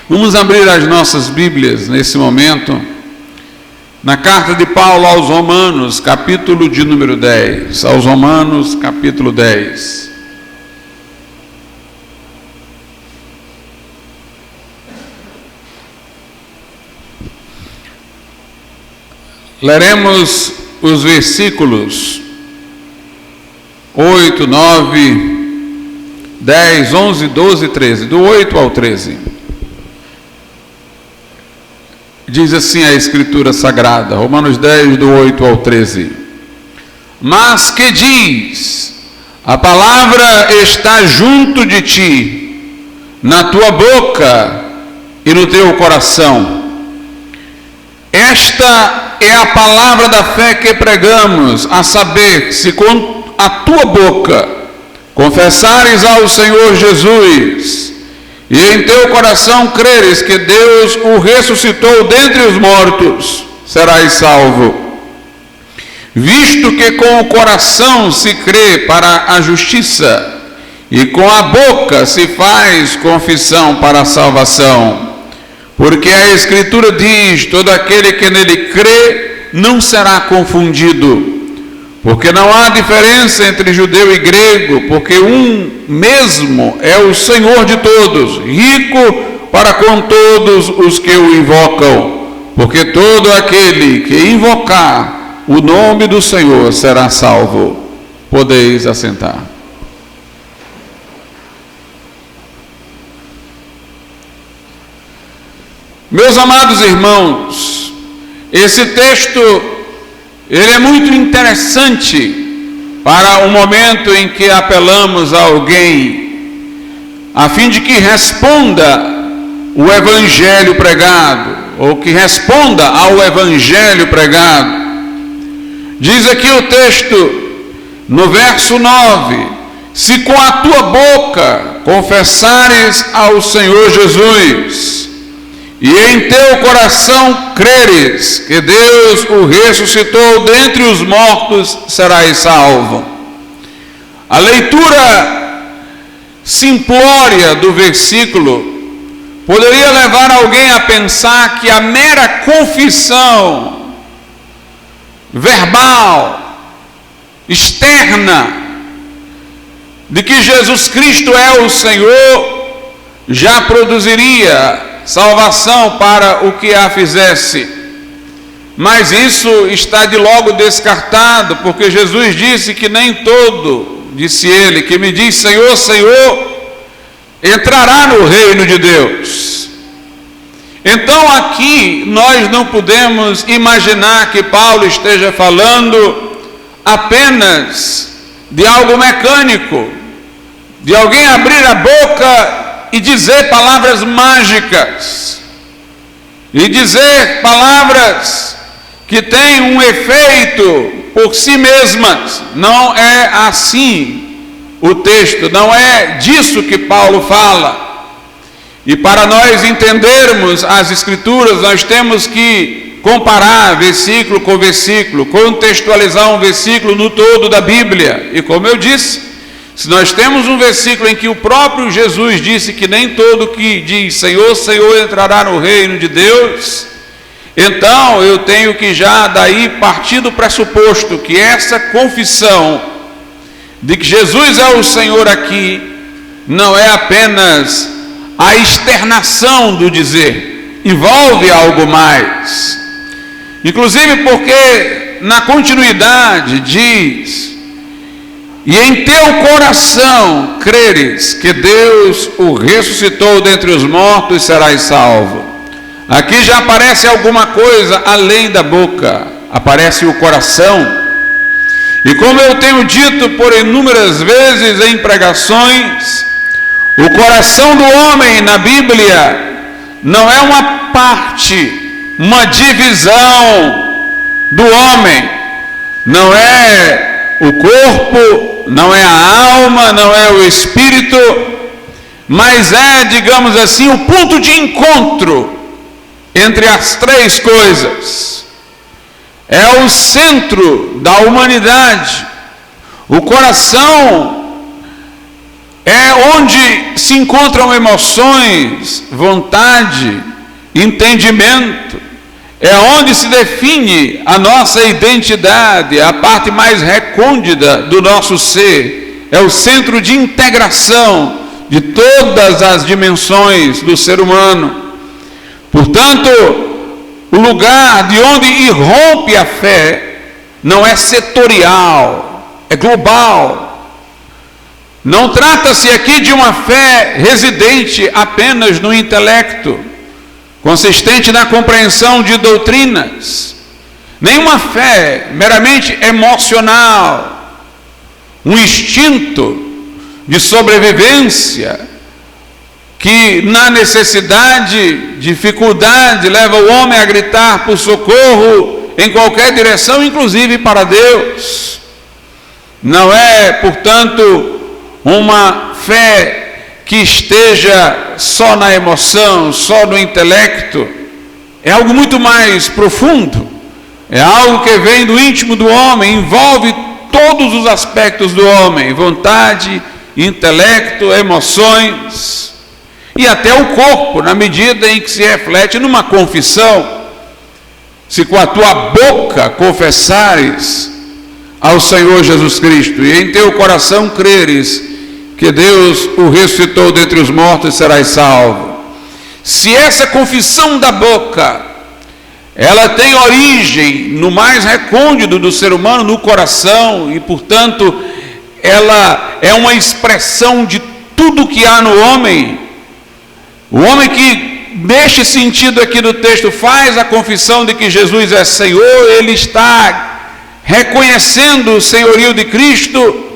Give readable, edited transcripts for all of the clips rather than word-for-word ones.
Vamos abrir as nossas Bíblias nesse momento, na carta de Paulo aos Romanos, capítulo de número 10. Aos Romanos, capítulo 10. Leremos os versículos 8, 9, 10, 11, 12 e 13, do 8 ao 13. Diz assim a Escritura Sagrada, Romanos 10, do 8 ao 13. Mas que diz? A palavra está junto de ti, na tua boca e no teu coração. Esta é a palavra da fé que pregamos, a saber, se com a tua boca confessares ao Senhor Jesus, e em teu coração creres que Deus o ressuscitou dentre os mortos, serás salvo. Visto que com o coração se crê para a justiça, e com a boca se faz confissão para a salvação. Porque a Escritura diz, todo aquele que nele crê não será confundido. Porque não há diferença entre judeu e grego, porque um mesmo é o Senhor de todos, rico para com todos os que o invocam. Porque todo aquele que invocar o nome do Senhor será salvo. Podeis assentar. Meus amados irmãos, esse texto ele é muito interessante para o momento em que apelamos a alguém, a fim de que responda o Evangelho pregado, ou que responda ao Evangelho pregado. Diz aqui o texto, no verso 9, se com a tua boca confessares ao Senhor Jesus, e em teu coração creres que Deus o ressuscitou dentre os mortos, serás salvo. A leitura simplória do versículo poderia levar alguém a pensar que a mera confissão verbal, externa, de que Jesus Cristo é o Senhor, já produziria salvação para o que a fizesse. Mas isso está de logo descartado, porque Jesus disse que nem todo, disse ele, que me diz Senhor, Senhor, entrará no reino de Deus. Então aqui nós não podemos imaginar que Paulo esteja falando apenas de algo mecânico, de alguém abrir a boca e dizer palavras mágicas, e dizer palavras que têm um efeito por si mesmas. Não é assim o texto, não é disso que Paulo fala. E para nós entendermos as Escrituras, nós temos que comparar versículo com versículo, contextualizar um versículo no todo da Bíblia. E como eu disse, se nós temos um versículo em que o próprio Jesus disse que nem todo que diz Senhor, Senhor entrará no reino de Deus, então eu tenho que já daí partir do pressuposto que essa confissão de que Jesus é o Senhor aqui não é apenas a externação do dizer, envolve algo mais. Inclusive porque na continuidade diz: e em teu coração creres que Deus o ressuscitou dentre os mortos, serás salvo. Aqui já aparece alguma coisa além da boca, aparece o coração. E como eu tenho dito por inúmeras vezes em pregações, o coração do homem na Bíblia não é uma parte, uma divisão do homem, não é o corpo, não é a alma, não é o espírito, mas é, digamos assim, o ponto de encontro entre as três coisas. É o centro da humanidade. O coração é onde se encontram emoções, vontade, entendimento, é onde se define a nossa identidade, a parte mais recôndita do nosso ser, é o centro de integração de todas as dimensões do ser humano. Portanto, o lugar de onde irrompe a fé não é setorial, é global. Não trata-se aqui de uma fé residente apenas no intelecto, consistente na compreensão de doutrinas, nem uma fé meramente emocional, um instinto de sobrevivência que na necessidade, dificuldade, leva o homem a gritar por socorro em qualquer direção, inclusive para Deus. Não é, portanto, uma fé que esteja só na emoção, só no intelecto. É algo muito mais profundo, é algo que vem do íntimo do homem, envolve todos os aspectos do homem: vontade, intelecto, emoções e até o corpo, na medida em que se reflete numa confissão. Se com a tua boca confessares ao Senhor Jesus Cristo e em teu coração creres que Deus o ressuscitou dentre os mortos, serás salvo. Se essa confissão da boca, ela tem origem no mais recôndito do ser humano, no coração, e portanto ela é uma expressão de tudo que há no homem. O homem que, neste sentido aqui do texto, faz a confissão de que Jesus é Senhor, ele está reconhecendo o senhorio de Cristo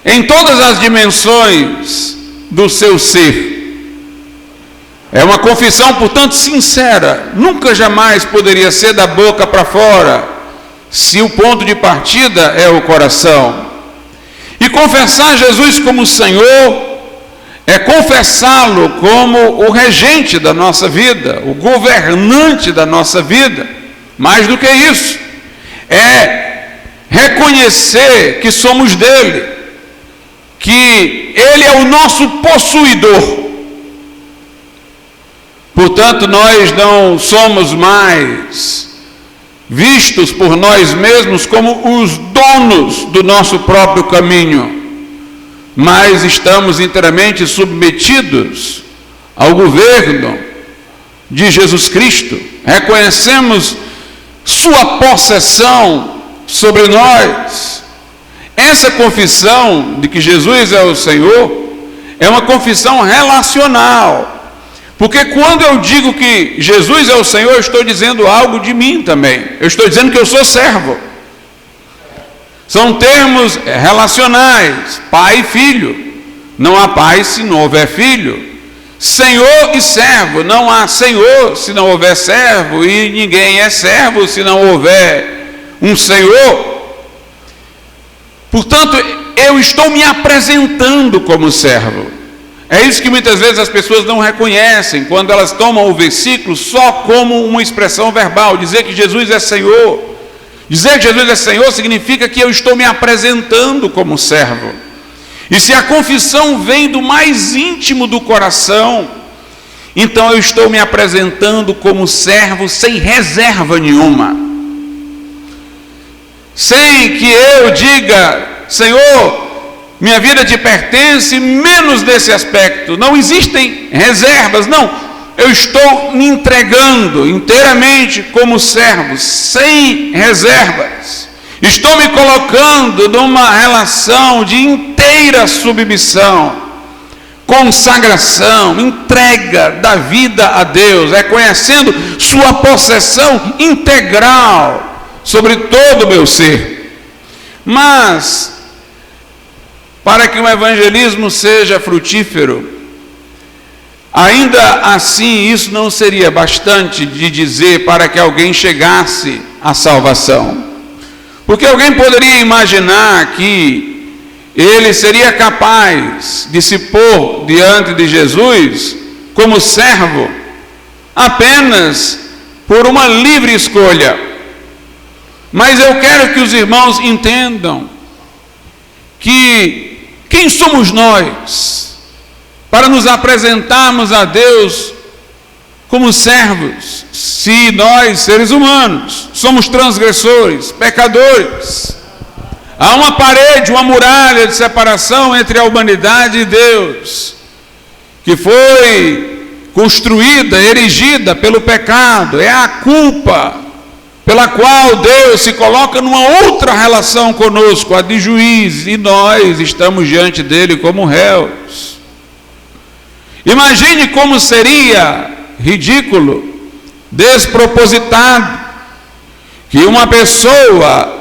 em todas as dimensões do seu ser. É uma confissão, portanto, sincera. Nunca jamais poderia ser da boca para fora, se o ponto de partida é o coração. E confessar Jesus como Senhor é confessá-lo como o regente da nossa vida, o governante da nossa vida. Mais do que isso, é reconhecer que somos dele, que ele é o nosso possuidor. Portanto, nós não somos mais vistos por nós mesmos como os donos do nosso próprio caminho, mas estamos inteiramente submetidos ao governo de Jesus Cristo. Reconhecemos sua possessão sobre nós. Essa confissão de que Jesus é o Senhor é uma confissão relacional, porque quando eu digo que Jesus é o Senhor, eu estou dizendo algo de mim também. Eu estou dizendo que eu sou servo. São termos relacionais, pai e filho. Não há pai se não houver filho. Senhor e servo, não há senhor se não houver servo, e ninguém é servo se não houver um senhor. Portanto, eu estou me apresentando como servo. É isso que muitas vezes as pessoas não reconhecem quando elas tomam o versículo só como uma expressão verbal. Dizer que Jesus é Senhor. Dizer que Jesus é Senhor significa que eu estou me apresentando como servo. E se a confissão vem do mais íntimo do coração, então eu estou me apresentando como servo sem reserva nenhuma. Sem que eu diga: Senhor, minha vida te pertence, menos desse aspecto. Não existem reservas, não. Eu estou me entregando inteiramente como servo, sem reservas. Estou me colocando numa relação de inteira submissão, consagração, entrega da vida a Deus, reconhecendo sua possessão integral sobre todo o meu ser. Mas para que o evangelismo seja frutífero, ainda assim isso não seria bastante de dizer para que alguém chegasse à salvação. Porque alguém poderia imaginar que ele seria capaz de se pôr diante de Jesus como servo apenas por uma livre escolha. Mas eu quero que os irmãos entendam que quem somos nós para nos apresentarmos a Deus como servos, se nós, seres humanos, somos transgressores, pecadores? Há uma parede, uma muralha de separação entre a humanidade e Deus, que foi construída, erigida pelo pecado. É a culpa pela qual Deus se coloca numa outra relação conosco, a de juiz, e nós estamos diante dele como réus. Imagine como seria ridículo, despropositado, que uma pessoa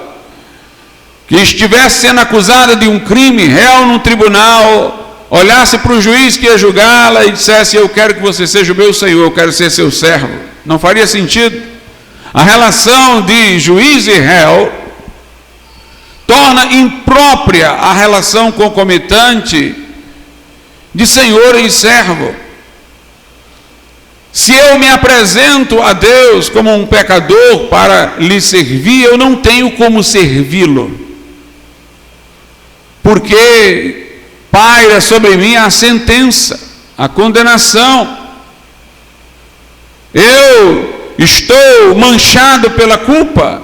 que estivesse sendo acusada de um crime, réu num tribunal, olhasse para o juiz que ia julgá-la e dissesse: eu quero que você seja o meu senhor, eu quero ser seu servo. Não faria sentido. A relação de juiz e réu torna imprópria a relação concomitante de senhor e servo. Se eu me apresento a Deus como um pecador para lhe servir, eu não tenho como servi-lo, porque paira sobre mim a sentença, a condenação. Eu estou manchado pela culpa.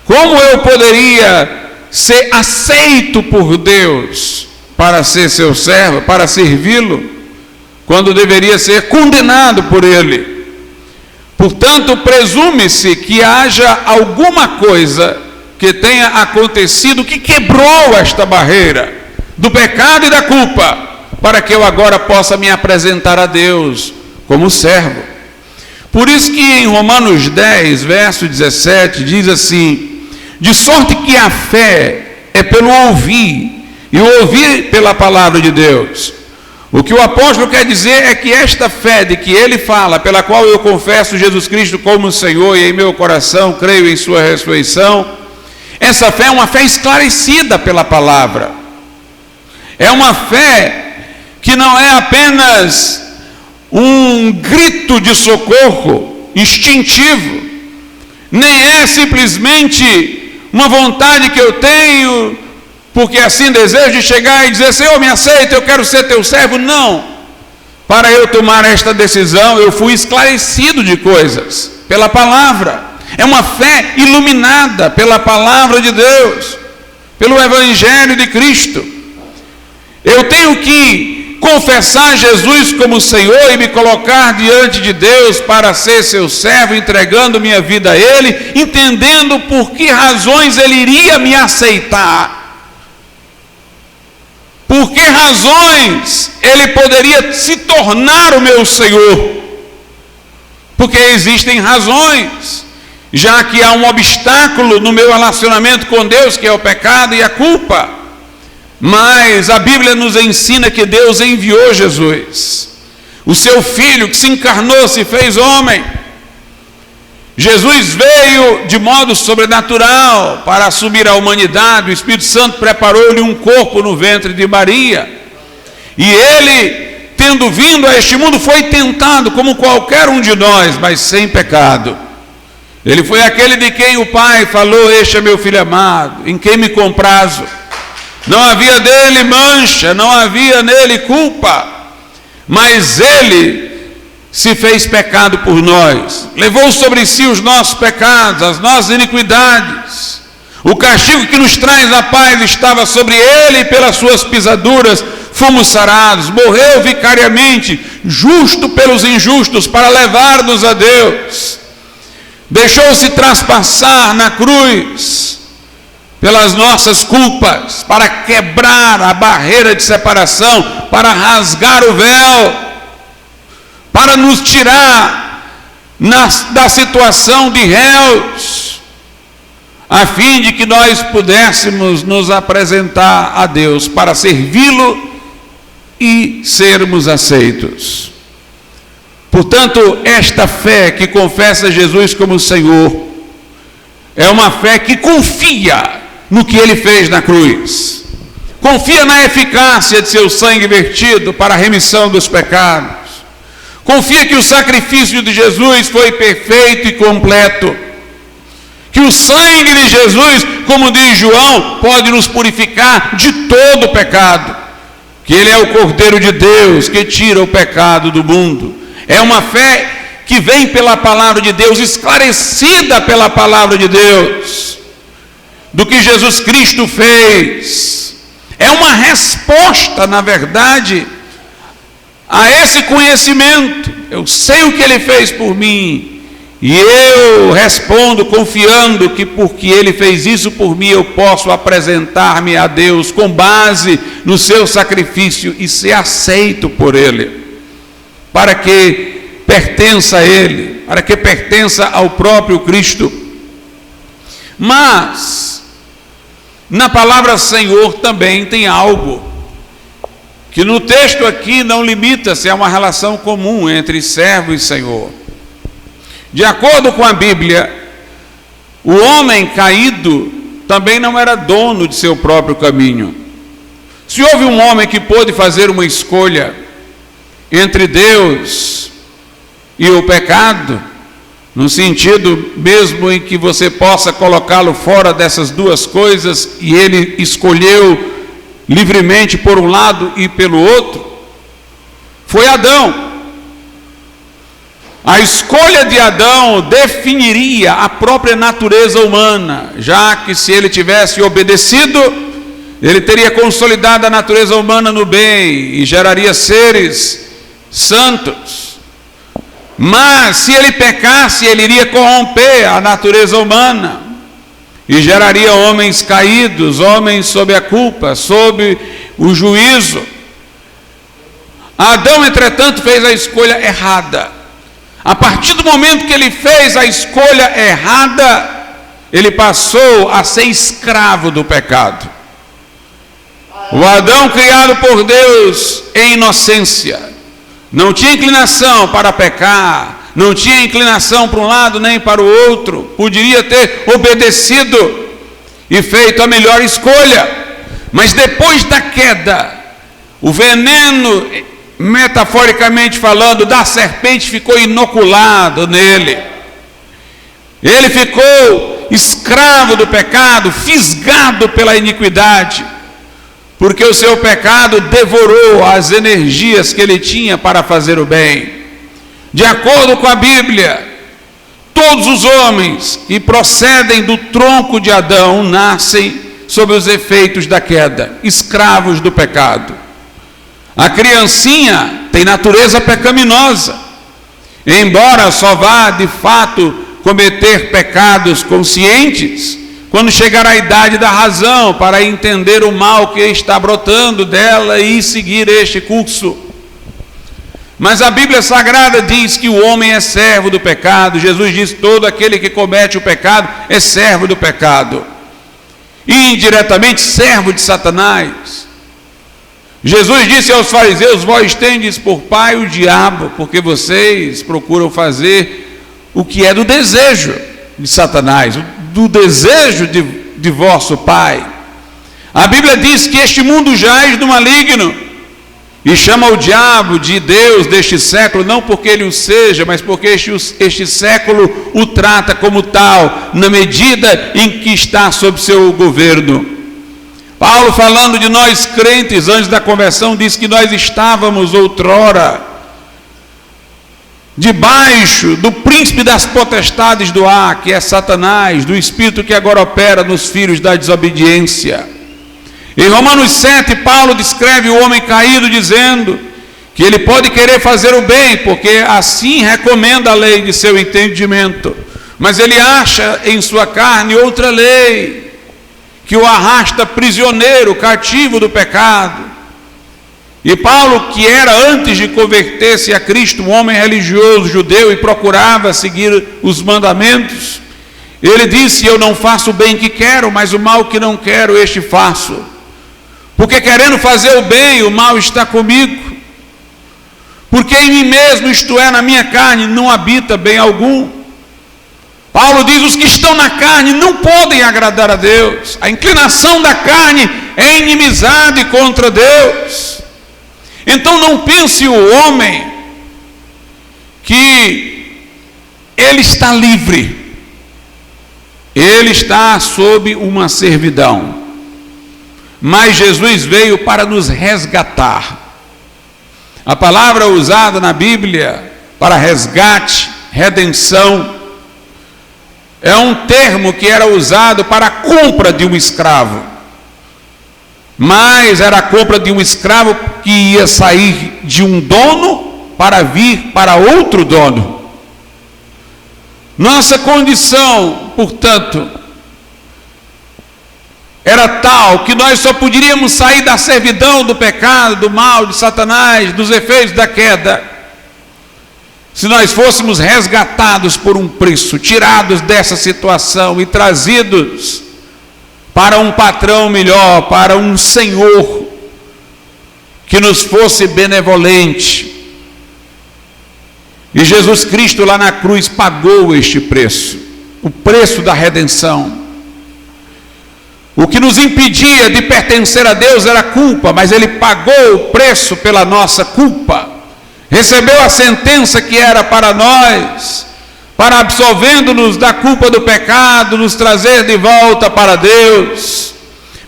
Como eu poderia ser aceito por Deus para ser seu servo, para servi-lo, quando deveria ser condenado por Ele? Portanto, presume-se que haja alguma coisa que tenha acontecido que quebrou esta barreira do pecado e da culpa, para que eu agora possa me apresentar a Deus como servo. Por isso que em Romanos 10, verso 17, diz assim: de sorte que a fé é pelo ouvir, e o ouvir pela palavra de Deus. O que o apóstolo quer dizer é que esta fé de que ele fala, pela qual eu confesso Jesus Cristo como Senhor e em meu coração creio em sua ressurreição, essa fé é uma fé esclarecida pela palavra. É uma fé que não é apenas um grito de socorro instintivo, nem é simplesmente uma vontade que eu tenho, porque assim desejo, de chegar e dizer: Senhor, me aceita, eu quero ser teu servo. Não. Para eu tomar esta decisão, eu fui esclarecido de coisas pela palavra. É uma fé iluminada pela palavra de Deus, pelo Evangelho de Cristo. Eu tenho que confessar Jesus como Senhor e me colocar diante de Deus para ser seu servo, entregando minha vida a Ele, entendendo por que razões Ele iria me aceitar. Por que razões Ele poderia se tornar o meu Senhor? Porque existem razões, já que há um obstáculo no meu relacionamento com Deus, que é o pecado e a culpa. Mas a Bíblia nos ensina que Deus enviou Jesus, o seu Filho, que se encarnou, se fez homem. Jesus veio de modo sobrenatural para assumir a humanidade. O Espírito Santo preparou-lhe um corpo no ventre de Maria. E ele, tendo vindo a este mundo, foi tentado como qualquer um de nós, mas sem pecado. Ele foi aquele de quem o Pai falou: este é meu Filho amado, em quem me comprazo. Não havia dele mancha, não havia nele culpa, mas ele se fez pecado por nós, levou sobre si os nossos pecados, as nossas iniquidades. O castigo que nos traz a paz estava sobre ele, e pelas suas pisaduras fomos sarados. Morreu vicariamente, justo pelos injustos, para levar-nos a Deus. Deixou-se traspassar na cruz pelas nossas culpas, para quebrar a barreira de separação, para rasgar o véu, para nos tirar da situação de réus, a fim de que nós pudéssemos nos apresentar a Deus para servi-lo e sermos aceitos. Portanto, esta fé que confessa Jesus como Senhor é uma fé que confia no que Ele fez na cruz, confia na eficácia de seu sangue vertido para a remissão dos pecados, confia que o sacrifício de Jesus foi perfeito e completo, que o sangue de Jesus, como diz João, pode nos purificar de todo o pecado, que Ele é o Cordeiro de Deus que tira o pecado do mundo. É uma fé que vem pela palavra de Deus, esclarecida pela palavra de Deus, do que Jesus Cristo fez. É uma resposta, na verdade, a esse conhecimento. Eu sei o que Ele fez por mim, e eu respondo confiando que porque Ele fez isso por mim, eu posso apresentar-me a Deus com base no seu sacrifício e ser aceito por Ele, para que pertença a Ele, para que pertença ao próprio Cristo. Mas na palavra Senhor também tem algo que no texto aqui não limita-se a uma relação comum entre servo e Senhor. De acordo com a Bíblia, o homem caído também não era dono de seu próprio caminho. Se houve um homem que pôde fazer uma escolha entre Deus e o pecado, no sentido mesmo em que você possa colocá-lo fora dessas duas coisas, e ele escolheu livremente por um lado e pelo outro, foi Adão. A escolha de Adão definiria a própria natureza humana, já que se ele tivesse obedecido, ele teria consolidado a natureza humana no bem e geraria seres santos. Mas se ele pecasse, ele iria corromper a natureza humana e geraria homens caídos, homens sob a culpa, sob o juízo. Adão, entretanto, fez a escolha errada. A partir do momento que ele fez a escolha errada, ele passou a ser escravo do pecado. O Adão criado por Deus em inocência, não tinha inclinação para pecar, não tinha inclinação para um lado nem para o outro, poderia ter obedecido e feito a melhor escolha, mas depois da queda, o veneno, metaforicamente falando, da serpente ficou inoculado nele. Ele ficou escravo do pecado, fisgado pela iniquidade, porque o seu pecado devorou as energias que ele tinha para fazer o bem. De acordo com a Bíblia, todos os homens que procedem do tronco de Adão nascem sob os efeitos da queda, escravos do pecado. A criancinha tem natureza pecaminosa, embora só vá de fato cometer pecados conscientes quando chegar à idade da razão, para entender o mal que está brotando dela e seguir este curso. Mas a Bíblia Sagrada diz que o homem é servo do pecado. Jesus diz: todo aquele que comete o pecado é servo do pecado, e indiretamente servo de Satanás. Jesus disse aos fariseus: vós tendes por pai o diabo, porque vocês procuram fazer o que é do desejo de Satanás, do desejo de vosso pai. A Bíblia diz que este mundo jaz do maligno, e chama o diabo de Deus deste século, não porque ele o seja, mas porque este século o trata como tal, na medida em que está sob seu governo. Paulo, falando de nós crentes antes da conversão, diz que nós estávamos outrora debaixo do príncipe das potestades do ar, que é Satanás, do espírito que agora opera nos filhos da desobediência. Em Romanos 7, Paulo descreve o homem caído dizendo que ele pode querer fazer o bem, porque assim recomenda a lei de seu entendimento, mas ele acha em sua carne outra lei que o arrasta prisioneiro, cativo do pecado. E Paulo, que era antes de converter-se a Cristo um homem religioso judeu e procurava seguir os mandamentos, ele disse: eu não faço o bem que quero, mas o mal que não quero, este faço. Porque querendo fazer o bem, o mal está comigo. Porque em mim mesmo, isto é, na minha carne, não habita bem algum. Paulo diz: os que estão na carne não podem agradar a Deus. A inclinação da carne é inimizade contra Deus. Então não pense o homem que ele está livre. ele está sob uma servidão. Mas Jesus veio para nos resgatar. A palavra usada na Bíblia para resgate, redenção, é um termo que era usado para a compra de um escravo. Mas era a compra de um escravo que ia sair de um dono para vir para outro dono. Nossa condição, portanto, era tal que nós só poderíamos sair da servidão do pecado, do mal, de Satanás, dos efeitos da queda, se nós fôssemos resgatados por um preço, tirados dessa situação e trazidos para um patrão melhor, para um Senhor que nos fosse benevolente. E Jesus Cristo lá na cruz pagou este preço, o preço da redenção. O que nos impedia de pertencer a Deus era a culpa, mas Ele pagou o preço pela nossa culpa. Recebeu a sentença que era para nós, para absolvendo-nos da culpa do pecado, nos trazer de volta para Deus.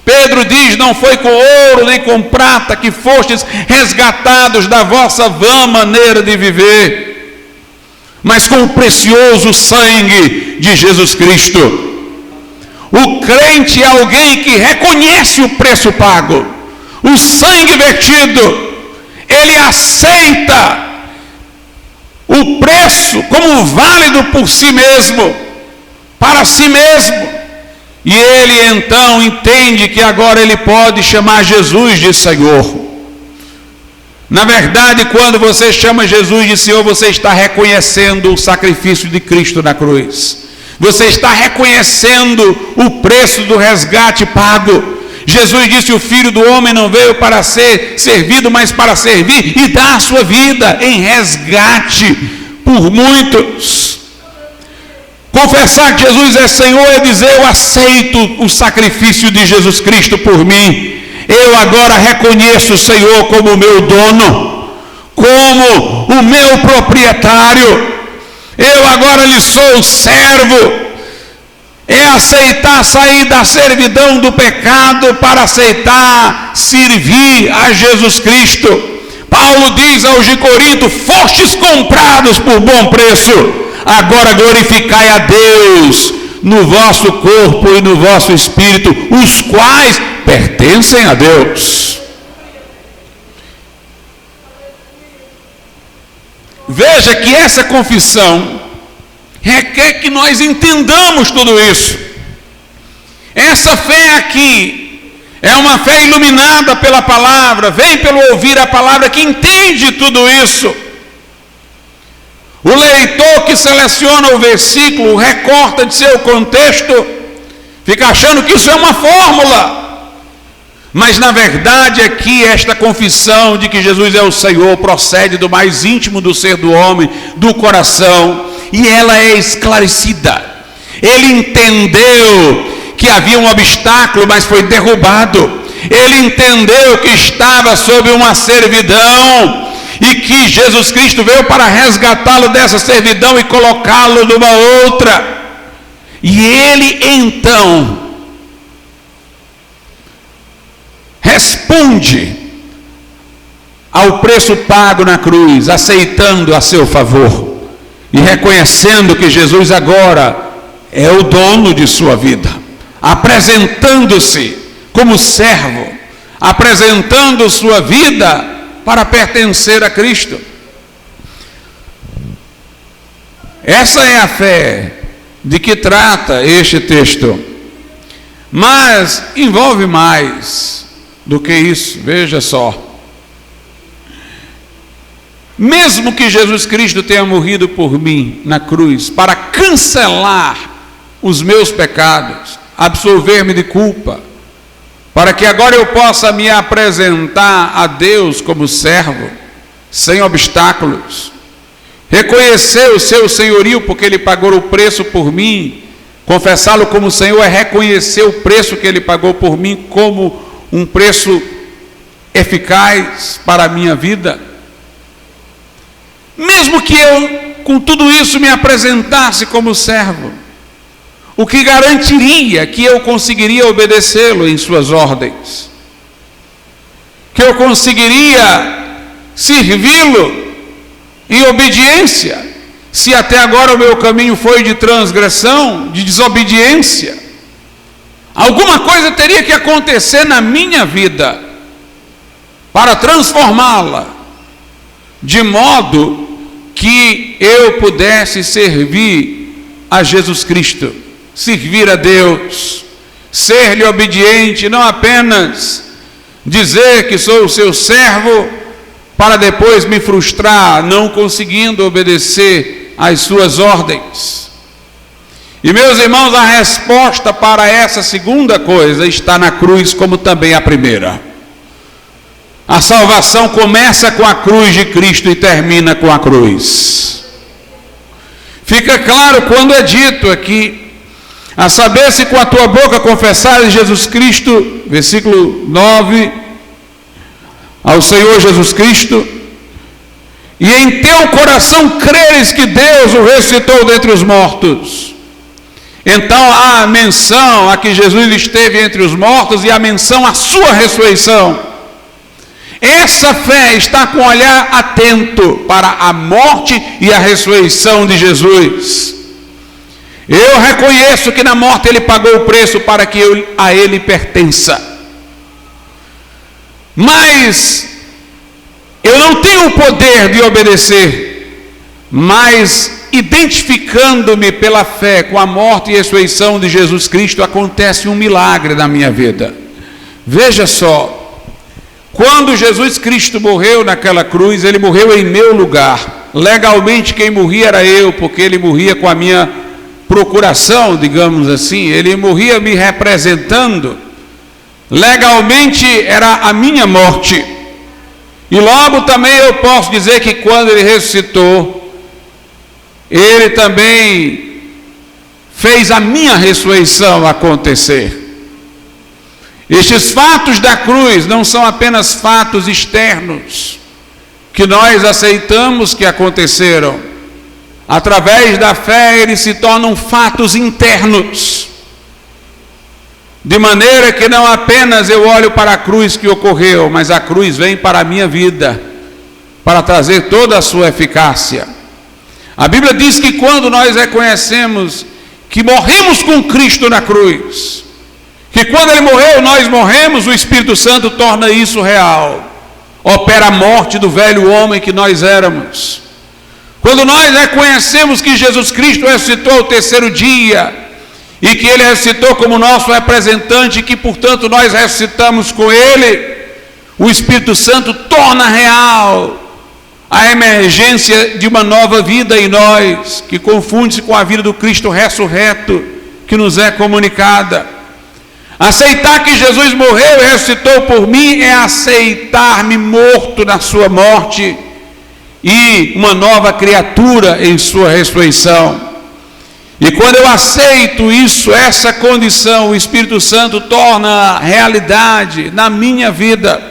Pedro diz: não foi com ouro nem com prata que fostes resgatados da vossa vã maneira de viver, mas com o precioso sangue de Jesus Cristo. O crente é alguém que reconhece o preço pago, o sangue vertido. Ele aceita o preço como válido por si mesmo, para si mesmo. E ele então entende que agora ele pode chamar Jesus de Senhor. Na verdade, quando você chama Jesus de Senhor, você está reconhecendo o sacrifício de Cristo na cruz. Você está reconhecendo o preço do resgate pago. Jesus disse: o Filho do Homem não veio para ser servido, mas para servir e dar a sua vida em resgate por muitos. Confessar que Jesus é Senhor é dizer: eu aceito o sacrifício de Jesus Cristo por mim. Eu agora reconheço o Senhor como o meu dono, como o meu proprietário. Eu agora lhe sou servo. É aceitar sair da servidão do pecado para aceitar servir a Jesus Cristo. Paulo diz aos de Corinto: fostes comprados por bom preço, agora glorificai a Deus no vosso corpo e no vosso espírito, os quais pertencem a Deus. Veja que essa confissão requer que nós entendamos tudo isso. Essa fé aqui é uma fé iluminada pela palavra, vem pelo ouvir a palavra, que entende tudo isso. O leitor que seleciona o versículo, recorta de seu contexto, fica achando que isso é uma fórmula. Mas na verdade aqui esta confissão de que Jesus é o Senhor procede do mais íntimo do ser do homem, do coração, e ela é esclarecida. Ele entendeu que havia um obstáculo, mas foi derrubado. Ele entendeu que estava sob uma servidão e que Jesus Cristo veio para resgatá-lo dessa servidão e colocá-lo numa outra. E ele então responde ao preço pago na cruz, aceitando a seu favor e reconhecendo que Jesus agora é o dono de sua vida, apresentando-se como servo, apresentando sua vida para pertencer a Cristo. Essa é a fé de que trata este texto, mas envolve mais do que isso. Veja só, mesmo que Jesus Cristo tenha morrido por mim na cruz para cancelar os meus pecados, absolver-me de culpa, para que agora eu possa me apresentar a Deus como servo, sem obstáculos, reconhecer o seu senhorio porque Ele pagou o preço por mim. Confessá-lo como Senhor é reconhecer o preço que Ele pagou por mim como um preço eficaz para a minha vida. Mesmo que eu, com tudo isso, me apresentasse como servo, o que garantiria que eu conseguiria obedecê-lo em suas ordens, que eu conseguiria servi-lo em obediência, se até agora o meu caminho foi de transgressão, de desobediência. Alguma coisa teria que acontecer na minha vida para transformá-la, de modo que eu pudesse servir a Jesus Cristo, servir a Deus, ser-lhe obediente, não apenas dizer que sou o seu servo, para depois me frustrar, não conseguindo obedecer às suas ordens. E meus irmãos, a resposta para essa segunda coisa está na cruz, como também a primeira. A salvação começa com a cruz de Cristo e termina com a cruz. Fica claro quando é dito aqui, a saber, se com a tua boca confessares Jesus Cristo, versículo 9, ao Senhor Jesus Cristo, e em teu coração creres que Deus o ressuscitou dentre os mortos. Então há a menção a que Jesus esteve entre os mortos e a menção à sua ressurreição. Essa fé está com o olhar atento para a morte e a ressurreição de Jesus. Eu reconheço que na morte ele pagou o preço para que a ele pertença. Mas eu não tenho o poder de obedecer, mas identificando-me pela fé com a morte e ressurreição de Jesus Cristo, acontece um milagre na minha vida. Veja só, quando Jesus Cristo morreu naquela cruz, ele morreu em meu lugar. Legalmente quem morria era eu, porque ele morria com a minha procuração, digamos assim, ele morria me representando. Legalmente era a minha morte. E logo também eu posso dizer que quando ele ressuscitou, ele também fez a minha ressurreição acontecer. Estes fatos da cruz não são apenas fatos externos, que nós aceitamos que aconteceram. Através da fé, eles se tornam fatos internos. De maneira que não apenas eu olho para a cruz que ocorreu, mas a cruz vem para a minha vida, para trazer toda a sua eficácia. A Bíblia diz que quando nós reconhecemos que morremos com Cristo na cruz, que quando ele morreu nós morremos, o Espírito Santo torna isso real. Opera a morte do velho homem que nós éramos. Quando nós reconhecemos que Jesus Cristo ressuscitou ao terceiro dia, e que ele ressuscitou como nosso representante, e que portanto nós ressuscitamos com ele, o Espírito Santo torna real a emergência de uma nova vida em nós, que confunde-se com a vida do Cristo ressurreto, que nos é comunicada. Aceitar que Jesus morreu e ressuscitou por mim é aceitar-me morto na sua morte e uma nova criatura em sua ressurreição. E quando eu aceito isso, essa condição, o Espírito Santo torna realidade na minha vida.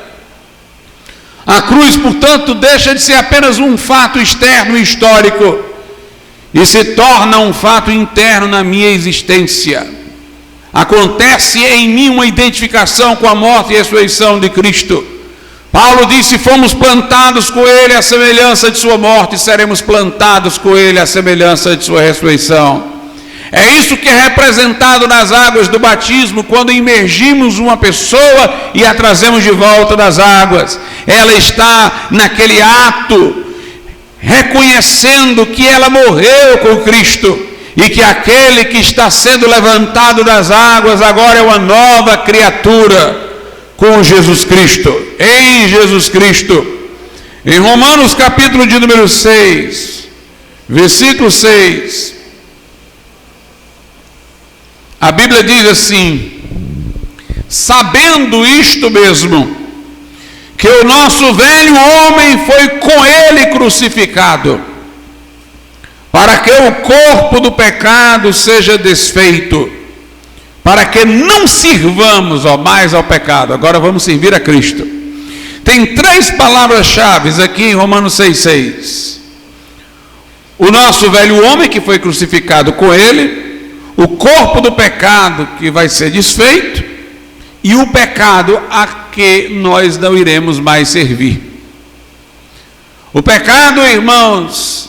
A cruz, portanto, deixa de ser apenas um fato externo e histórico e se torna um fato interno na minha existência. Acontece em mim uma identificação com a morte e a ressurreição de Cristo. Paulo disse: fomos plantados com ele à semelhança de sua morte, e seremos plantados com ele à semelhança de sua ressurreição. É isso que é representado nas águas do batismo, quando imergimos uma pessoa e a trazemos de volta das águas. Ela está naquele ato, reconhecendo que ela morreu com Cristo, e que aquele que está sendo levantado das águas agora é uma nova criatura com Jesus Cristo, em Jesus Cristo. Em Romanos capítulo de número 6, versículo 6, a Bíblia diz assim: sabendo isto mesmo, que o nosso velho homem foi com ele crucificado, para que o corpo do pecado seja desfeito, para que não sirvamos mais ao pecado. Agora vamos servir a Cristo. Tem três palavras-chave aqui em Romanos 6,6. O nosso velho homem que foi crucificado com ele, o corpo do pecado que vai ser desfeito e o pecado a que nós não iremos mais servir. O pecado, irmãos,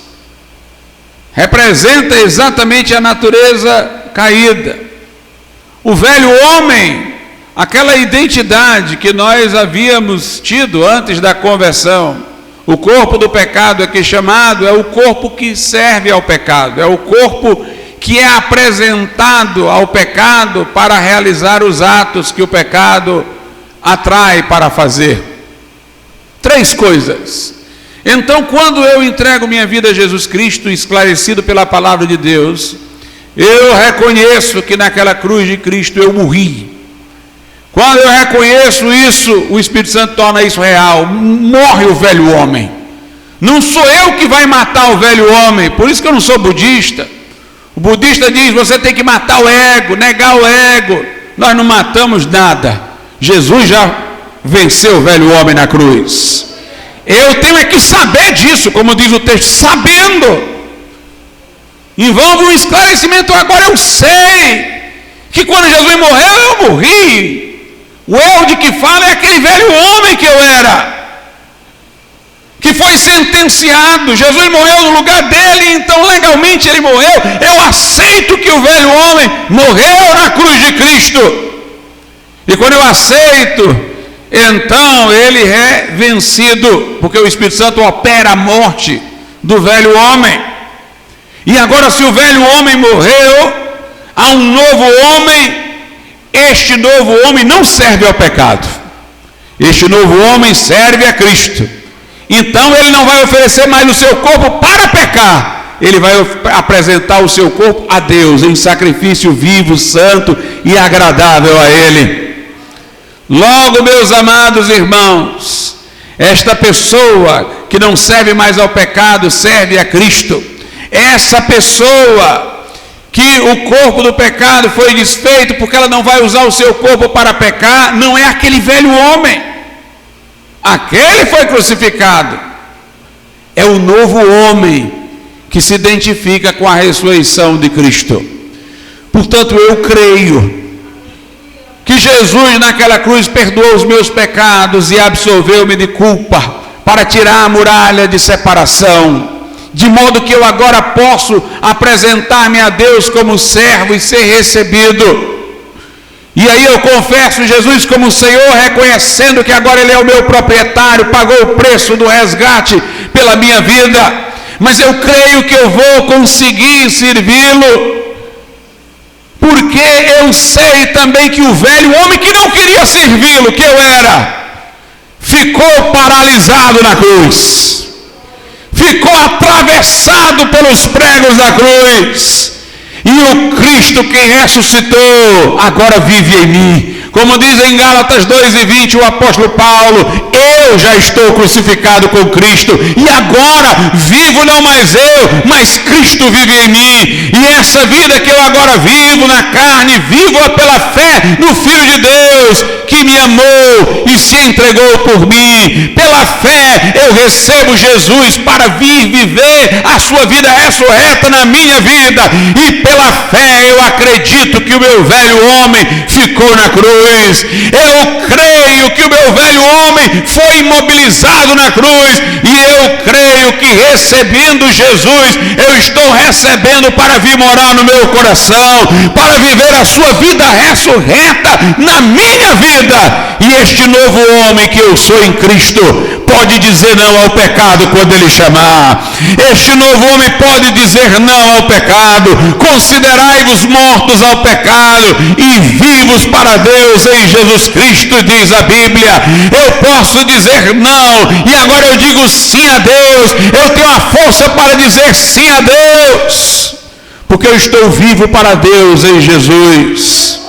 representa exatamente a natureza caída. O velho homem, aquela identidade que nós havíamos tido antes da conversão, o corpo do pecado aqui chamado é o corpo que serve ao pecado, é o corpo que é apresentado ao pecado para realizar os atos que o pecado atrai para fazer. 3 coisas. Então, quando eu entrego minha vida a Jesus Cristo, esclarecido pela palavra de Deus, eu reconheço que naquela cruz de Cristo eu morri. Quando eu reconheço isso, o Espírito Santo torna isso real. Morre o velho homem. Não sou eu que vai matar o velho homem, por isso que eu não sou budista. O budista diz, você tem que matar o ego, negar o ego. Nós não matamos nada. Jesus já venceu o velho homem na cruz. Eu tenho é que saber disso, como diz o texto, sabendo. Envolve um esclarecimento. Agora eu sei que quando Jesus morreu, eu morri. O eu de que fala é aquele velho homem que eu era, que foi sentenciado. Jesus morreu no lugar dele, então legalmente ele morreu. Eu aceito que o velho homem morreu na cruz de Cristo. E quando eu aceito, então ele é vencido, porque o Espírito Santo opera a morte do velho homem. E agora, se o velho homem morreu, há um novo homem. Este novo homem não serve ao pecado. Este novo homem serve a Cristo. Então ele não vai oferecer mais o seu corpo para pecar. Ele vai apresentar o seu corpo a Deus em sacrifício vivo, santo e agradável a Ele. Logo, meus amados irmãos, esta pessoa que não serve mais ao pecado, serve a Cristo. Essa pessoa que o corpo do pecado foi desfeito porque ela não vai usar o seu corpo para pecar, não é aquele velho homem. Aquele foi crucificado. É o novo homem que se identifica com a ressurreição de Cristo. Portanto, eu creio que Jesus naquela cruz perdoou os meus pecados e absolveu-me de culpa para tirar a muralha de separação, de modo que eu agora posso apresentar-me a Deus como servo e ser recebido. E aí eu confesso Jesus como Senhor, reconhecendo que agora Ele é o meu proprietário, pagou o preço do resgate pela minha vida. Mas eu creio que eu vou conseguir servi-lo, porque eu sei também que o velho homem que não queria servi-lo, que eu era, ficou paralisado na cruz. Ficou atravessado pelos pregos da cruz. E o Cristo que ressuscitou agora vive em mim. Como diz em Gálatas 2:20 o apóstolo Paulo, eu já estou crucificado com Cristo, e agora vivo não mais eu, mas Cristo vive em mim. E essa vida que eu agora vivo na carne, vivo-a pela fé no Filho de Deus, que me amou e se entregou por mim. Pela fé eu recebo Jesus para vir viver a sua vida ressurreta na minha vida, e pela fé eu acredito que o meu velho homem ficou na cruz. Eu creio que o meu velho homem foi imobilizado na cruz, e eu creio que recebendo Jesus, eu estou recebendo para vir morar no meu coração, para viver a sua vida ressurreta na minha vida. E este novo homem que eu sou em Cristo pode dizer não ao pecado quando ele chamar. Este novo homem pode dizer não ao pecado. Considerai-vos mortos ao pecado e vivos para Deus em Jesus Cristo, diz a Bíblia. Eu posso dizer não, e agora eu digo sim a Deus. Eu tenho a força para dizer sim a Deus, porque eu estou vivo para Deus em Jesus,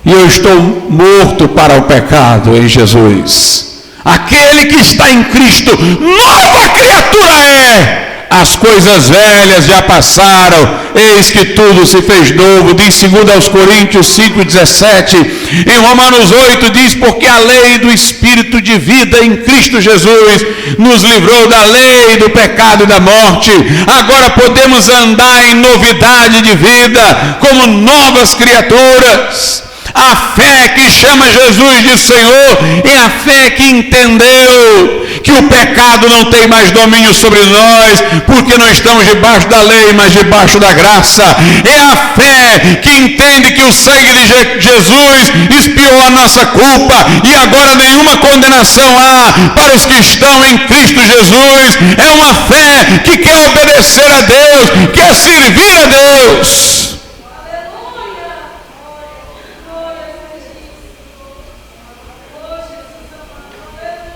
e eu estou morto para o pecado em Jesus. Aquele que está em Cristo, nova criatura é. as coisas velhas já passaram, eis que tudo se fez novo. Diz 2 Coríntios 5,17. Em Romanos 8 diz: porque a lei do Espírito de vida em Cristo Jesus nos livrou da lei do pecado e da morte. Agora podemos andar em novidade de vida, como novas criaturas. A fé que chama Jesus de Senhor é a fé que entendeu que o pecado não tem mais domínio sobre nós, porque não estamos debaixo da lei, mas debaixo da graça. É a fé que entende que o sangue de Jesus expiou a nossa culpa e agora nenhuma condenação há para os que estão em Cristo Jesus. É uma fé que quer obedecer a Deus, quer servir a Deus.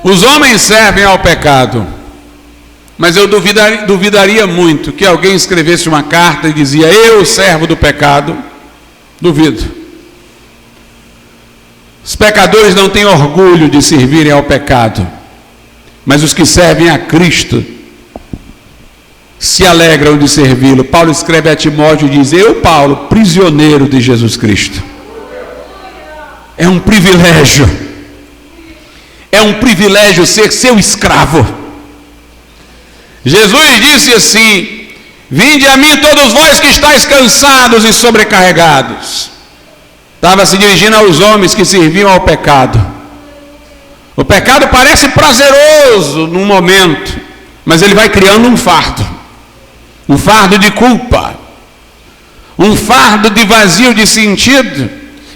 Os homens servem ao pecado, mas eu duvidaria muito que alguém escrevesse uma carta e dizia: eu, servo do pecado. Duvido. Os pecadores não têm orgulho de servirem ao pecado, mas os que servem a Cristo se alegram de servi-lo. Paulo escreve a Timóteo e diz: eu, Paulo, prisioneiro de Jesus Cristo. É um privilégio. É um privilégio ser seu escravo. Jesus disse assim: vinde a mim todos vós que estáis cansados e sobrecarregados. Estava se dirigindo aos homens que serviam ao pecado. O pecado parece prazeroso num momento, mas ele vai criando um fardo de culpa, um fardo de vazio de sentido,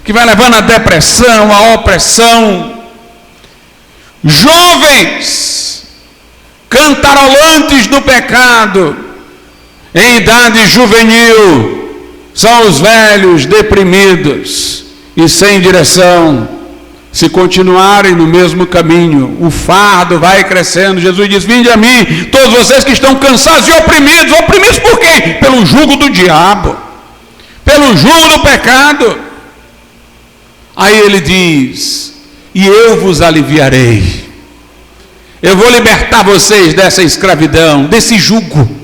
que vai levando à depressão, à opressão. Jovens, cantarolantes do pecado, em idade juvenil, são os velhos deprimidos e sem direção. Se continuarem no mesmo caminho, o fardo vai crescendo. Jesus diz: vinde a mim, todos vocês que estão cansados e oprimidos. Oprimidos por quê? Pelo jugo do diabo, pelo jugo do pecado. Aí ele diz: e eu vos aliviarei. Eu vou libertar vocês dessa escravidão, desse jugo.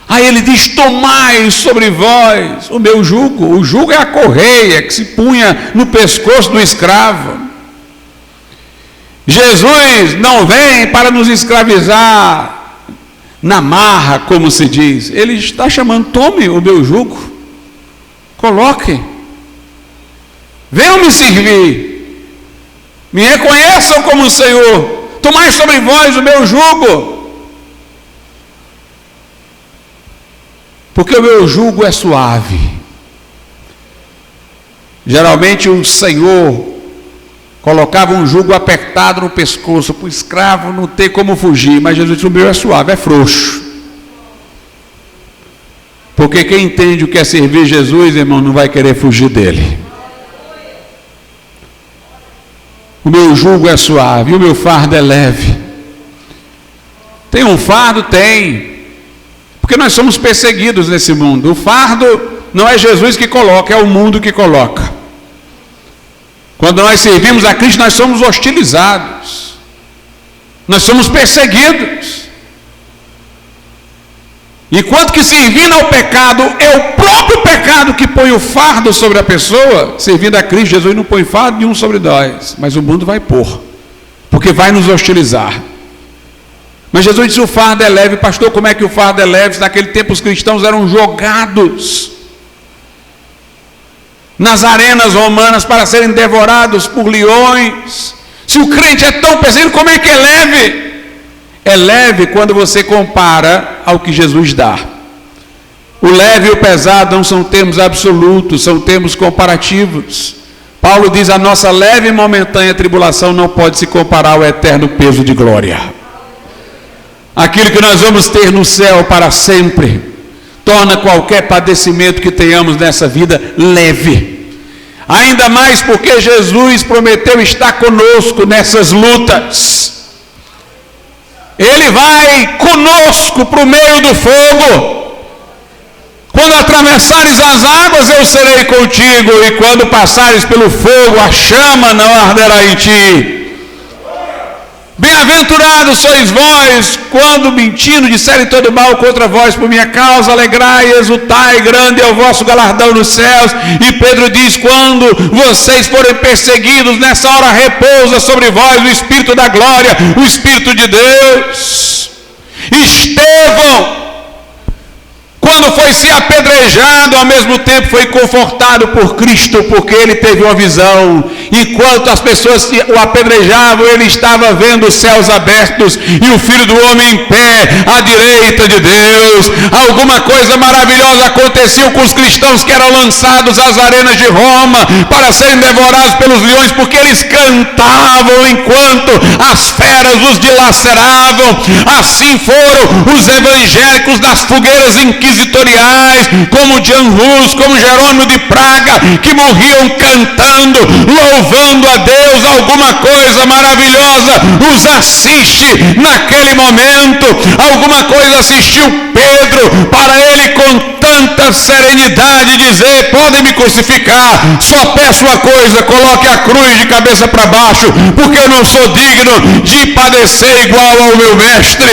Aí ele diz: tomai sobre vós o meu jugo. O jugo é a correia que se punha no pescoço do escravo. Jesus não vem para nos escravizar na marra, como se diz. Ele está chamando: tome o meu jugo, coloque, venham me servir. Me reconheçam como Senhor. Tomai sobre vós o meu jugo. Porque o meu jugo é suave. Geralmente o Senhor colocava um jugo apertado no pescoço, para o escravo não ter como fugir. Mas Jesus disse: o meu é suave, é frouxo. Porque quem entende o que é servir Jesus, irmão, não vai querer fugir dele. O meu jugo é suave, o meu fardo é leve. Tem um fardo? Tem. Porque nós somos perseguidos nesse mundo. O fardo não é Jesus que coloca, é o mundo que coloca. Quando nós servimos a Cristo, nós somos hostilizados. Nós somos perseguidos. Enquanto que servindo ao pecado, é o próprio pecado que põe o fardo sobre a pessoa. Servindo a Cristo, Jesus não põe fardo nenhum sobre nós, mas o mundo vai pôr, porque vai nos hostilizar. Mas Jesus disse: o fardo é leve. Pastor, como é que o fardo é leve? Naquele tempo os cristãos eram jogados nas arenas romanas para serem devorados por leões. Se o crente é tão pesado, como é que é leve? É leve quando você compara ao que Jesus dá. O leve e o pesado não são termos absolutos, são termos comparativos. Paulo diz: a nossa leve e momentânea tribulação não pode se comparar ao eterno peso de glória. Aquilo que nós vamos ter no céu para sempre torna qualquer padecimento que tenhamos nessa vida leve. Ainda mais porque Jesus prometeu estar conosco nessas lutas. Ele vai conosco para o meio do fogo. Quando atravessares as águas, eu serei contigo, e quando passares pelo fogo, a chama não arderá em ti. Bem-aventurados sois vós, quando mentindo disserem todo mal contra vós por minha causa, alegrai e exultai, grande é o vosso galardão nos céus. E Pedro diz, quando vocês forem perseguidos, nessa hora repousa sobre vós o Espírito da glória, o Espírito de Deus. Estevão, quando foi ser apedrejado, ao mesmo tempo foi confortado por Cristo, porque ele teve uma visão. Enquanto as pessoas o apedrejavam, ele estava vendo os céus abertos e o Filho do Homem em pé, à direita de Deus. Alguma coisa maravilhosa aconteceu com os cristãos que eram lançados às arenas de Roma para serem devorados pelos leões, porque eles cantavam enquanto as feras os dilaceravam. Assim foram os evangélicos das fogueiras inquisitoriais, como Jan Hus, como Jerônimo de Praga, que morriam cantando, louvando a Deus. Alguma coisa maravilhosa os assiste naquele momento. Alguma coisa assistiu Pedro, para ele com tanta serenidade dizer, podem me crucificar, só peço uma coisa, coloque a cruz de cabeça para baixo, porque eu não sou digno de padecer igual ao meu mestre.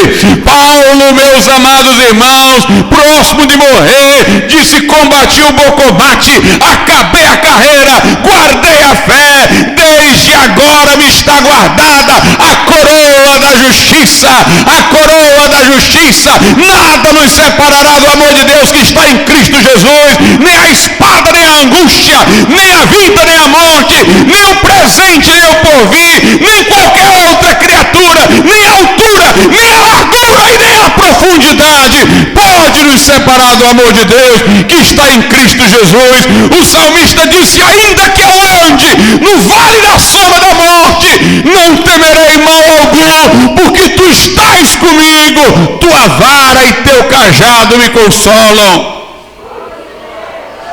Paulo, meus amados irmãos, próximo de morrer, disse, combati o bom combate, acabei a carreira, guardei a fé, desde agora me está guardada a coroa da justiça, a coroa da justiça. Nada nos separará do amor de Deus que está em Cristo Jesus, nem a espada, nem a angústia, nem a vida, nem a morte, nem o presente, nem o porvir, nem qualquer outra criatura, nem a altura, nem a largura e nem a profundidade pode nos separar do amor de Deus que está em Cristo Jesus. O salmista disse, ainda que eu ande no vale da sombra da morte, não temerei mal algum, porque tu estás comigo, tua vara e teu cajado me consolam.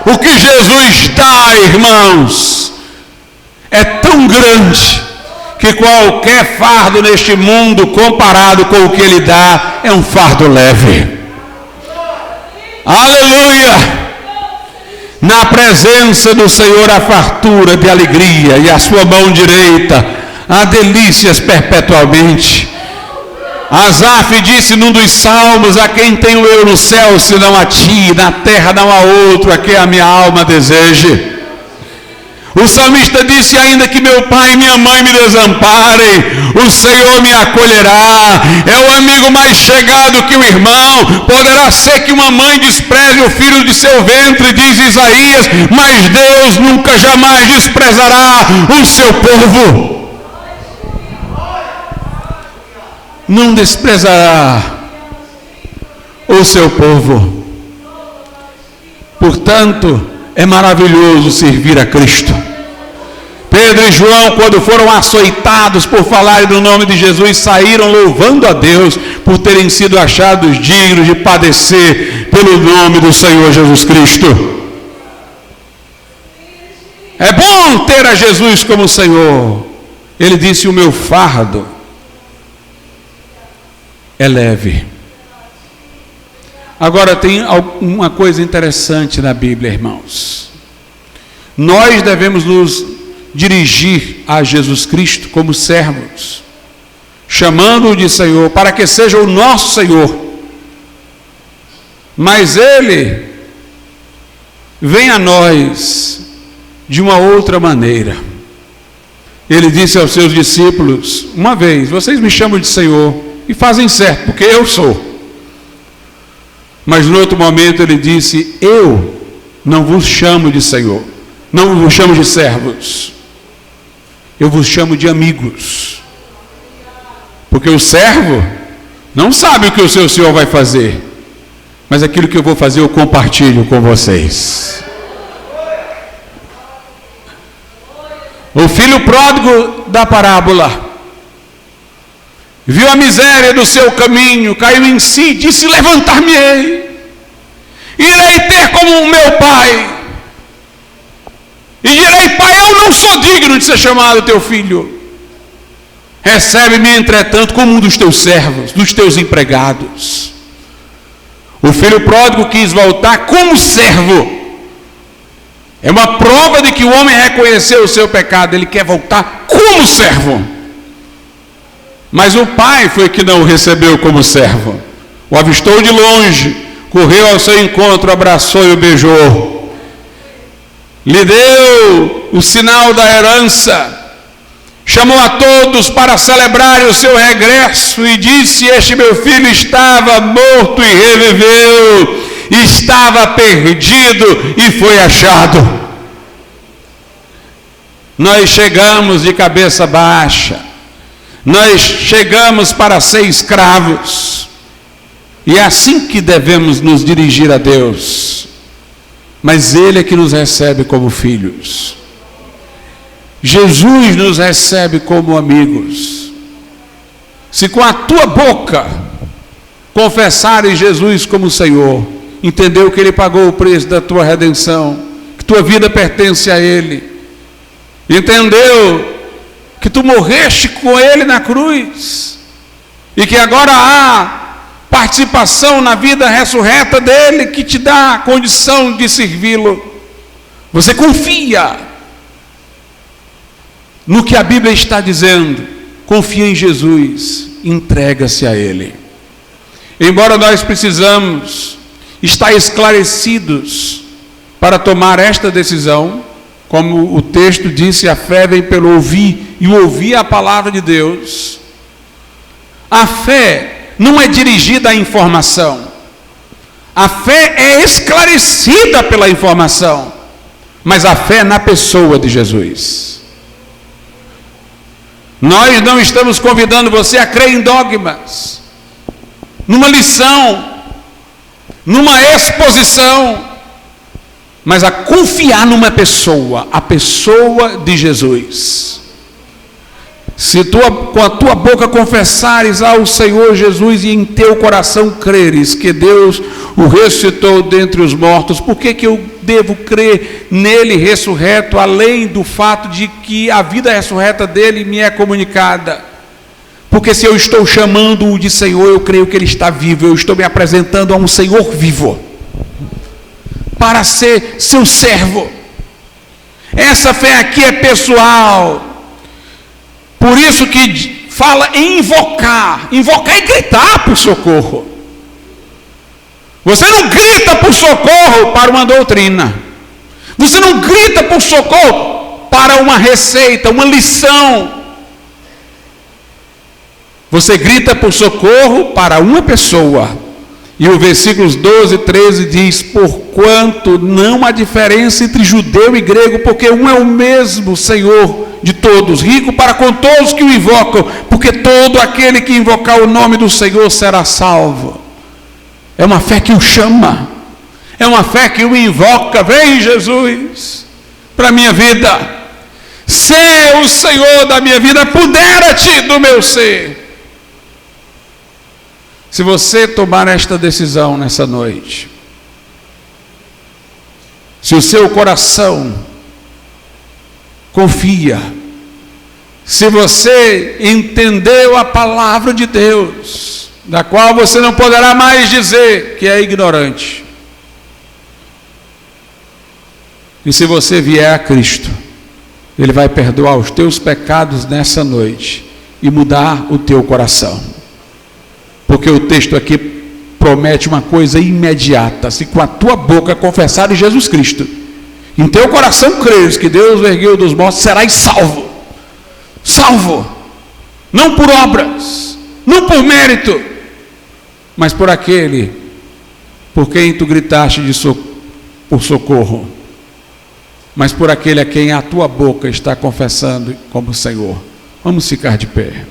O que Jesus dá, irmãos, é tão grande que qualquer fardo neste mundo, comparado com o que ele dá, é um fardo leve. Aleluia! Na presença do Senhor há fartura de alegria, e a sua mão direita há delícias perpetuamente. Asaf disse num dos salmos, a quem tenho eu no céu senão a ti, na terra não há outro a quem a minha alma deseje. O salmista disse, ainda que meu pai e minha mãe me desamparem, o Senhor me acolherá. É o amigo mais chegado que o irmão. Poderá ser que uma mãe despreze o filho de seu ventre, diz Isaías, mas Deus nunca jamais desprezará o seu povo. Não desprezará o seu povo. Portanto, é maravilhoso servir a Cristo. Pedro e João, quando foram açoitados por falarem do nome de Jesus, saíram louvando a Deus por terem sido achados dignos de padecer pelo nome do Senhor Jesus Cristo. É bom ter a Jesus como Senhor. Ele disse, o meu fardo é leve. Agora tem uma coisa interessante na Bíblia, irmãos. Nós devemos nos dirigir a Jesus Cristo como servos, chamando-o de Senhor, para que seja o nosso Senhor. Mas Ele vem a nós de uma outra maneira. Ele disse aos seus discípulos, uma vez, vocês me chamam de Senhor, e fazem certo, porque eu sou. Mas no outro momento ele disse, eu não vos chamo de Senhor, não vos chamo de servos, eu vos chamo de amigos. Porque o servo não sabe o que o seu Senhor vai fazer, mas aquilo que eu vou fazer eu compartilho com vocês. O filho pródigo da parábola viu a miséria do seu caminho, caiu em si, disse, levantar-me-ei, irei ter como o meu pai, e direi, pai, eu não sou digno de ser chamado teu filho, recebe-me entretanto como um dos teus servos, dos teus empregados. O filho pródigo quis voltar como servo. É uma prova de que o homem reconheceu o seu pecado, ele quer voltar como servo. Mas o pai foi que não o recebeu como servo. O avistou de longe, correu ao seu encontro, abraçou e o beijou. Lhe deu o sinal da herança. Chamou a todos para celebrar o seu regresso e disse: este meu filho estava morto e reviveu, estava perdido e foi achado. Nós chegamos de cabeça baixa, nós chegamos para ser escravos, e é assim que devemos nos dirigir a Deus, mas Ele é que nos recebe como filhos. Jesus nos recebe como amigos. Se com a tua boca confessares Jesus como Senhor, entendeu que Ele pagou o preço da tua redenção, que tua vida pertence a Ele, entendeu que tu morreste com Ele na cruz, e que agora há participação na vida ressurreta dEle, que te dá a condição de servi-lo, você confia no que a Bíblia está dizendo, confia em Jesus, entrega-se a Ele. Embora nós precisamos estar esclarecidos para tomar esta decisão, como o texto disse, a fé vem pelo ouvir, e ouvir a palavra de Deus. A fé não é dirigida à informação, a fé é esclarecida pela informação, mas a fé é na pessoa de Jesus. Nós não estamos convidando você a crer em dogmas, numa lição, numa exposição, mas a confiar numa pessoa, a pessoa de Jesus. Se tu com a tua boca confessares ao Senhor Jesus e em teu coração creres que Deus o ressuscitou dentre os mortos, por que eu devo crer nele ressurreto, além do fato de que a vida ressurreta dele me é comunicada? Porque se eu estou chamando-o de Senhor, eu creio que ele está vivo, eu estou me apresentando a um Senhor vivo, para ser seu servo. Essa fé aqui é pessoal. Por isso que fala em invocar e gritar por socorro. Você não grita por socorro para uma doutrina. Você não grita por socorro para uma receita, uma lição. Você grita por socorro para uma pessoa. E o versículos 12 e 13 diz: porquanto não há diferença entre judeu e grego, porque um é o mesmo Senhor de todos, rico para com todos que o invocam, porque todo aquele que invocar o nome do Senhor será salvo. É uma fé que o chama, é uma fé que o invoca. Vem Jesus para a minha vida, ser o Senhor da minha vida, apodera-te do meu ser. Se você tomar esta decisão nessa noite, se o seu coração confia, se você entendeu a palavra de Deus, da qual você não poderá mais dizer que é ignorante, e se você vier a Cristo, Ele vai perdoar os teus pecados nessa noite e mudar o teu coração. Porque o texto aqui promete uma coisa imediata: se com a tua boca confessares Jesus Cristo, em teu coração creres que Deus o ergueu dos mortos, serás salvo. Salvo, não por obras, não por mérito, mas por aquele por quem tu gritaste por socorro, mas por aquele a quem a tua boca está confessando como Senhor. Vamos ficar de pé.